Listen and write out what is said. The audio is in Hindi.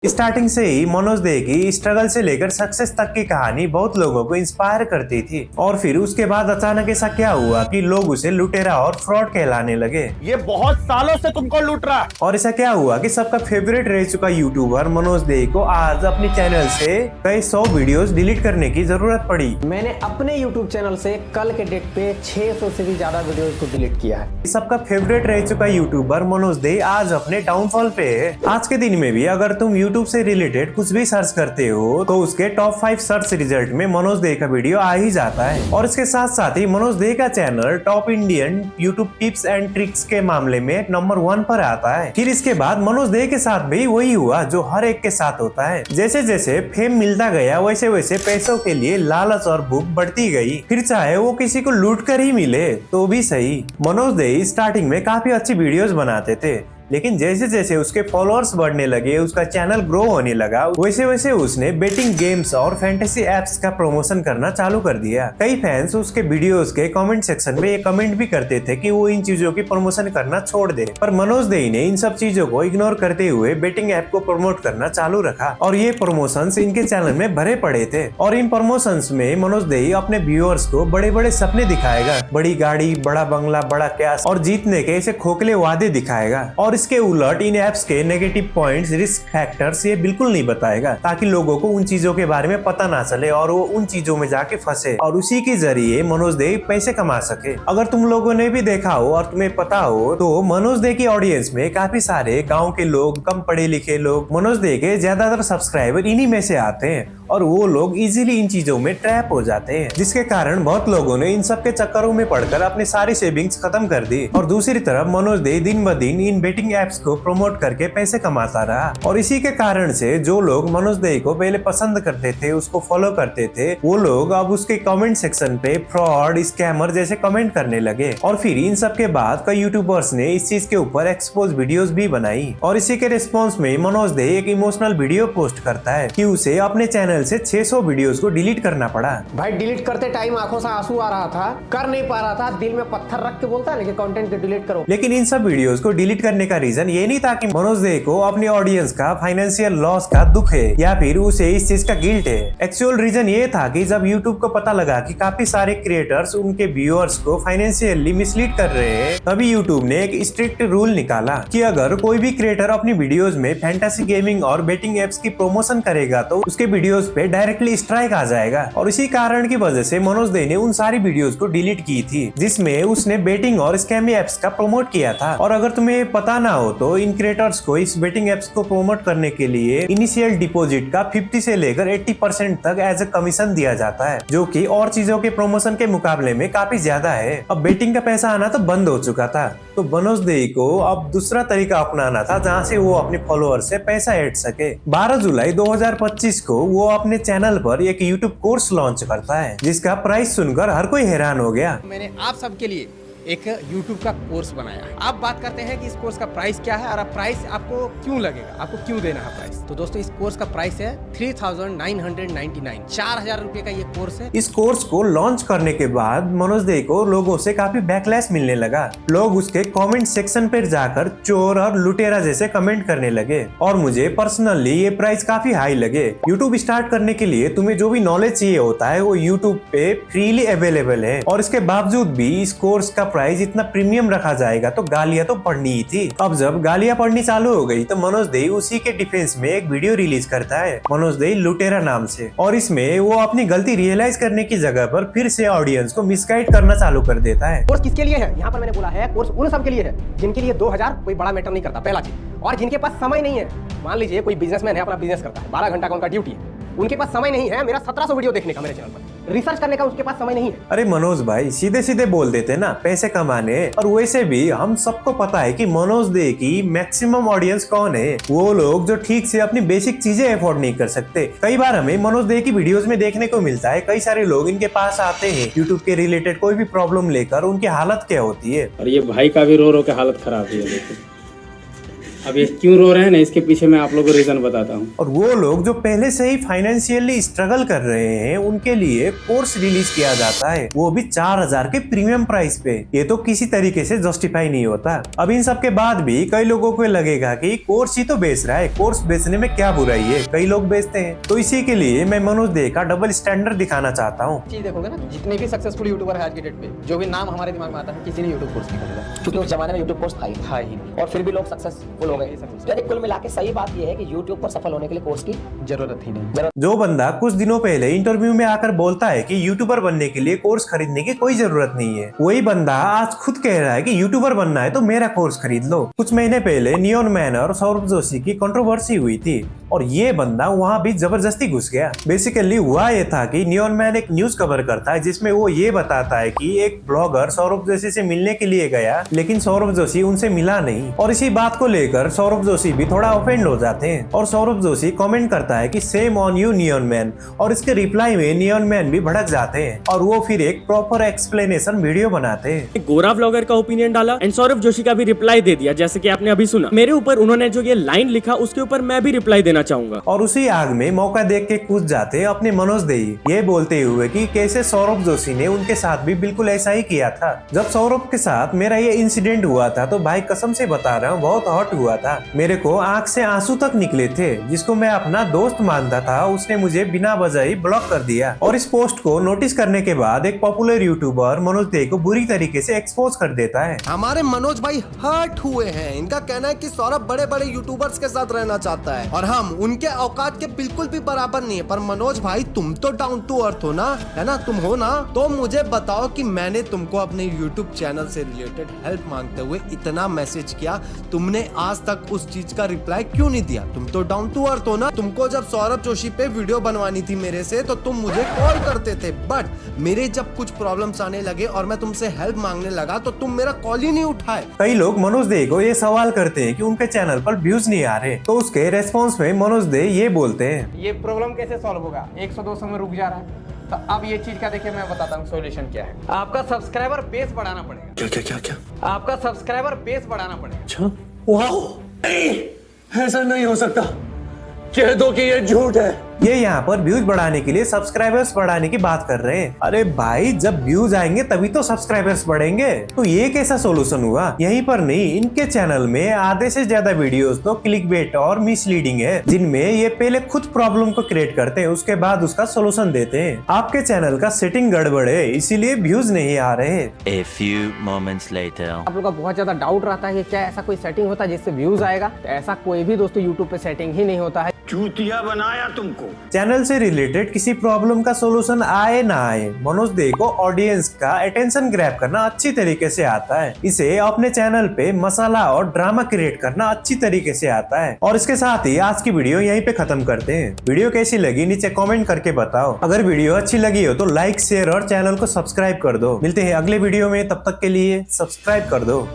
स्टार्टिंग से ही मनोज दे की स्ट्रगल से लेकर सक्सेस तक की कहानी बहुत लोगों को इंस्पायर करती थी। और फिर उसके बाद अचानक ऐसा क्या हुआ कि लोग उसे लुटेरा और फ्रॉड कहलाने लगे। ये बहुत सालों से तुमको लूट रहा है। और ऐसा क्या हुआ कि सबका फेवरेट रह चुका यूट्यूबर मनोज दे को आज अपने चैनल से कई 100 वीडियोस डिलीट करने की जरूरत पड़ी। मैंने अपने यूट्यूब चैनल से कल के डेट पे 600 से भी ज्यादा वीडियोस को डिलीट किया है। सबका फेवरेट रह चुका यूट्यूबर मनोज दे आज अपने डाउनफॉल पे है। आज के दिन में भी अगर तुम यूट्यूब से रिलेटेड कुछ भी सर्च करते हो तो उसके टॉप 5 सर्च रिजल्ट में मनोज दे का वीडियो आ ही जाता है। और इसके साथ साथ ही मनोज दे का channel top Indian YouTube tips and tricks के मामले में नंबर 1 पर आता है। फिर इसके बाद मनोज दे के साथ भी वही हुआ जो हर एक के साथ होता है। जैसे जैसे फेम मिलता गया वैसे वैसे पैसों के लिए लालच और भूख बढ़ती गई। फिर चाहे वो किसी को लूट कर ही मिले तो भी सही। मनोज दे स्टार्टिंग में काफी अच्छी वीडियोस बनाते थे, लेकिन जैसे जैसे उसके फॉलोअर्स बढ़ने लगे, उसका चैनल ग्रो होने लगा, वैसे वैसे उसने बेटिंग गेम्स और फैंटेसी एप्स का प्रमोशन करना चालू कर दिया। कई फैंस उसके वीडियोस के कमेंट सेक्शन में ये कमेंट भी करते थे कि वो इन चीजों की प्रमोशन करना छोड़ दे, पर मनोज दे ने इन सब चीजों को इग्नोर करते हुए बेटिंग ऐप को प्रमोट करना चालू रखा। और ये प्रमोशंस इनके चैनल में भरे पड़े थे। और इन प्रमोशंस में मनोज दे अपने व्यूअर्स को बड़े बड़े सपने दिखाएगा, बड़ी गाड़ी, बड़ा बंगला, बड़ा कैश और जीतने के ऐसे खोखले वादे दिखाएगा। और इसके उलट इन एप्स के नेगेटिव पॉइंट्स, रिस्क फैक्टर्स ये बिल्कुल नहीं बताएगा, ताकि लोगों को उन चीजों के बारे में पता ना चले और वो उन चीजों में जाके फंसे और उसी के जरिए मनोज दे पैसे कमा सके। अगर तुम लोगों ने भी देखा हो और तुम्हें पता हो तो मनोज दे की ऑडियंस में काफी सारे गाँव के लोग, कम पढ़े लिखे लोग, मनोज दे के ज्यादातर सब्सक्राइबर इन्हीं में से आते हैं। और वो लोग इजीली इन चीजों में ट्रैप हो जाते हैं, जिसके कारण बहुत लोगों ने इन सब के चक्करों में पड़कर अपनी सारी सेविंग्स खत्म कर दी। और दूसरी तरफ मनोज दे दिन ब दिन इन बेटिंग एप्स को प्रमोट करके पैसे कमाता रहा। और इसी के कारण से जो लोग मनोज दे को पहले पसंद करते थे, उसको फॉलो करते थे, वो लोग अब उसके कमेंट सेक्शन पे फ्रॉड, स्कैमर जैसे कमेंट करने लगे। और फिर इन सब के बाद कई यूट्यूबर्स ने इस चीज के ऊपर एक्सपोज वीडियोस भी बनाई। और इसी के रिस्पॉन्स में मनोज दे एक इमोशनल वीडियो पोस्ट करता है कि उसे अपने चैनल से 600 वीडियोस को डिलीट करना पड़ा। भाई डिलीट करते टाइम आंखों से आंसू आ रहा था, कर नहीं पा रहा था, दिल में पत्थर रख के बोलता है कि कंटेंट को डिलीट करो। लेकिन इन सब वीडियोस को डिलीट करने का रीजन ये नहीं था कि मनोज दे को अपनी ऑडियंस का फाइनेंशियल लॉस का दुख है या फिर उसे इस चीज का गिल्ट है। एक्चुअल रीजन ये था कि जब यूट्यूब को पता लगा कि काफी सारे क्रिएटर्स उनके व्यूअर्स को फाइनेंशियली मिसलीड कर रहे हैं, तभी यूट्यूब ने एक स्ट्रिक्ट रूल निकाला कि अगर कोई भी क्रिएटर अपनी वीडियोस में फैंटेसी गेमिंग और बेटिंग एप्स की प्रमोशन करेगा तो उसके वीडियोस पे डायरेक्टली स्ट्राइक आ जाएगा। और इसी कारण की वजह से मनोज दे ने उन सारी वीडियोस को डिलीट की थी जिसमें उसने बेटिंग और स्कैमी एप्स का प्रमोट किया था। और अगर तुम्हें पता ना हो तो इन क्रिएटर्स को इस बेटिंग एप्स को प्रमोट करने के लिए इनिशियल डिपॉजिट का 50 से लेकर 80% तक एज ए कमीशन दिया जाता है, जो कि और चीजों के प्रमोशन के मुकाबले में काफी ज्यादा है। अब बेटिंग का पैसा आना तो बंद हो चुका था, तो मनोज दे को अब दूसरा तरीका अपनाना था जहाँ से वो अपने फॉलोअर से पैसा ऐड सके। 12 जुलाई 2025 को वो अपने चैनल पर एक यूट्यूब कोर्स लॉन्च करता है, जिसका प्राइस सुनकर हर कोई हैरान हो गया। मैंने आप सबके लिए एक YouTube का कोर्स बनाया है। आप बात करते हैं कि इस कोर्स का प्राइस क्या है और प्राइस आपको क्यों लगेगा, आपको क्यों देना है प्राइस। तो दोस्तों इस कोर्स का प्राइस है 3999, 4000 रुपए का ये कोर्स है। इस कोर्स को लॉन्च करने के बाद मनोज दे को लोगों से काफी बैकलैश मिलने लगा। लोग उसके कमेंट सेक्शन पर जाकर चोर और लुटेरा जैसे कमेंट करने लगे। और मुझे पर्सनली ये प्राइस काफी हाई लगे। यूट्यूब स्टार्ट करने के लिए तुम्हें जो भी नॉलेज चाहिए होता है वो यूट्यूब पे फ्रीली अवेलेबल है। और इसके बावजूद भी इस कोर्स का प्राइस इतना प्रीमियम रखा जाएगा तो गालियां तो पड़नी ही थी। अब जब गालियां पड़नी चालू हो गई तो मनोज दे उसी के डिफेंस में एक वीडियो रिलीज करता है, मनोज दे लुटेरा नाम से। और इसमें वो अपनी गलती रियलाइज करने की जगह पर फिर से ऑडियंस को मिसगाइड करना चालू कर देता है। कोर्स किसके लिए है? यहाँ पर मैंने बोला है कोर्स उन सब के लिए है जिनके लिए 2000 कोई बड़ा मैटर नहीं करता, पहला चीज। और जिनके पास समय नहीं है, मान लीजिए कोई बिजनेसमैन है, अपना बिजनेस करता है, 12 घंटा का उनका ड्यूटी है, उनके पास समय नहीं है मेरा 1700 वीडियो देखने का, मेरे चैनल पर रिसर्च करने का उसके पास समय नहीं है। अरे मनोज भाई सीधे सीधे बोल देते ना पैसे कमाने। और वैसे भी हम सबको पता है कि मनोज दे की मैक्सिमम ऑडियंस कौन है, वो लोग जो ठीक से अपनी बेसिक चीजें अफोर्ड नहीं कर सकते। कई बार हमें मनोज दे की वीडियोस में देखने को मिलता है कई सारे लोग इनके पास आते हैं यूट्यूब के रिलेटेड कोई भी प्रॉब्लम लेकर, उनकी हालत क्या होती है। और ये भाई का भी रो रो के हालत खराब हुई है। अब ये क्यों रो रहे हैं ना, इसके पीछे मैं आप लोगों को रीजन बताता हूँ। और वो लोग जो पहले से ही फाइनेंशियली स्ट्रगल कर रहे हैं उनके लिए कोर्स रिलीज किया जाता है, वो भी 4000 के प्रीमियम प्राइस पे। ये तो किसी तरीके से जस्टिफाई नहीं होता। अब इन सब के बाद भी कई लोगों को लगेगा कि कोर्स ही तो बेच रहा है, कोर्स बेचने में क्या बुराई है, कई लोग बेचते हैं। तो इसी के लिए मैं मनोज दे का डबल स्टैंडर्ड दिखाना चाहता हूँ। चीज देखोगे ना, जितने भी सक्सेसफुल यूट्यूबर है आज की डेट पे, जो भी नाम हमारे दिमाग में आता है, किसी ने यूट्यूब कोर्स नहीं खरीदा, क्योंकि उस जमाने में यूट्यूब कोर्स था ही और फिर भी लोग सक्सेसफुल हो गए। यानी कुल मिला के सही बात यह है कि यूट्यूब पर सफल होने के लिए कोर्स की जरूरत ही नहीं। जो बंदा कुछ दिनों पहले इंटरव्यू में आकर बोलता है कि यूट्यूबर बनने के लिए कोर्स खरीदने की कोई जरूरत नहीं है, वही बंदा आज खुद कह रहा है कि यूट्यूबर बनना है तो मेरा कोर्स खरीद लो। कुछ महीने पहले नियॉन मैन और सौरभ जोशी की कंट्रोवर्सी हुई थी और ये बंदा वहाँ भी जबरदस्ती घुस गया। बेसिकली हुआ ये था कि नियॉन मैन एक न्यूज कवर करता है जिसमें वो ये बताता है कि एक ब्लॉगर सौरभ जोशी से मिलने के लिए गया, लेकिन सौरभ जोशी उनसे मिला नहीं। और इसी बात को लेकर सौरभ जोशी भी थोड़ा ऑफेंड हो जाते हैं और सौरभ जोशी कमेंट करता है कि same on you neon man, और इसके रिप्लाई में नियॉन मैन भी भड़क जाते हैं और वो फिर एक प्रॉपर एक्सप्लेनेशन वीडियो बनाते हैं। गोरा व्लॉगर का ओपिनियन डाला एंड सौरभ जोशी का भी रिप्लाई दे दिया, जैसे कि आपने अभी सुना। मेरे ऊपर उन्होंने जो ये लाइन लिखा उसके ऊपर मैं भी रिप्लाई देना चाहूंगा। और उसी आग में मौका देख के कूद जाते अपने मनोज दे, ये बोलते हुए कि कैसे सौरभ जोशी ने उनके साथ भी बिल्कुल ऐसा ही किया था। जब सौरभ के साथ मेरा ये इंसिडेंट हुआ था तो भाई कसम से बता रहा हूँ बहुत हॉट हुआ था। मेरे को आंख से आंसू तक निकले थे। जिसको मैं अपना दोस्त मानता था उसने मुझे बिना वजह ही ब्लॉक कर दिया। और इस पोस्ट को नोटिस करने के बाद एक पॉपुलर यूट्यूबर मनोज दे को बुरी तरीके से एक्सपोज कर देता है। हमारे मनोज भाई हर्ट हुए हैं। इनका कहना है कि सौरभ बड़े बड़े यूट्यूबर्स के साथ रहना चाहता है और हम उनके औकात के बिल्कुल भी बराबर नहीं है। पर मनोज भाई तुम तो डाउन टू अर्थ हो ना, है ना, तुम हो ना, तो मुझे बताओ कि मैंने तुमको अपने यूट्यूब चैनल से रिलेटेड हेल्प मांगते हुए इतना मैसेज किया, तुमने आज तक उस चीज का रिप्लाई क्यों नहीं दिया? तुम तो डाउन टू अर्थ हो ना। तुमको जब सौरभ जोशी पे वीडियो बनवानी थी मेरे से तो तुम मुझे कॉल करते थे, बट मेरे जब कुछ प्रॉब्लम्स आने लगे और मैं तुमसे हेल्प मांगने लगा तो तुम मेरा कॉल ही नहीं उठाए। कई लोग मनोज दे को ये सवाल करते हैं कि उनके चैनल पर व्यूज नहीं आ रहे, तो उसके रेस्पॉन्स में मनोज दे ये बोलते हैं, ये प्रॉब्लम कैसे सॉल्व होगा? 100-200 में रुक जा रहा है। तो अब ये चीज का देखिए मैं बताता हूँ सोल्यूशन क्या है। आपका सब्सक्राइबर बेस बढ़ाना पड़ेगा। क्या? आपका सब्सक्राइबर बेस बढ़ाना पड़ेगा। अच्छा, वाओ, ऐसा नहीं हो सकता, कह दो कि ये झूठ है। ये यहाँ पर व्यूज बढ़ाने के लिए सब्सक्राइबर्स बढ़ाने की बात कर रहे हैं। अरे भाई, जब व्यूज आएंगे तभी तो सब्सक्राइबर्स बढ़ेंगे। तो ये कैसा सोल्यूशन हुआ? यहीं पर नहीं, इनके चैनल में आधे से ज्यादा वीडियोस तो क्लिकबेट और मिसलीडिंग है, जिनमें ये पहले खुद प्रॉब्लम को क्रिएट करते हैं, उसके बाद उसका सोल्यूशन देते हैं। आपके चैनल का सेटिंग गड़बड़ है, इसीलिए व्यूज नहीं आ रहे। A few moments later. आप लोग का बहुत ज्यादा डाउट रहता है कि क्या ऐसा कोई सेटिंग होता है जिससे व्यूज आएगा? तो ऐसा कोई भी दोस्तों यूट्यूब पे सेटिंग ही नहीं होता है। चूतिया बनाया तुमको। चैनल से रिलेटेड किसी प्रॉब्लम का सोल्यूशन आए ना आए, मनोज दे को ऑडियंस का अटेंशन ग्रैब करना अच्छी तरीके से आता है। इसे अपने चैनल पे मसाला और ड्रामा क्रिएट करना अच्छी तरीके से आता है। और इसके साथ ही आज की वीडियो यहीं पे खत्म करते हैं। वीडियो कैसी लगी नीचे कमेंट करके बताओ। अगर वीडियो अच्छी लगी हो तो लाइक, शेयर और चैनल को सब्सक्राइब कर दो। मिलते हैं अगले वीडियो में, तब तक के लिए सब्सक्राइब कर दो।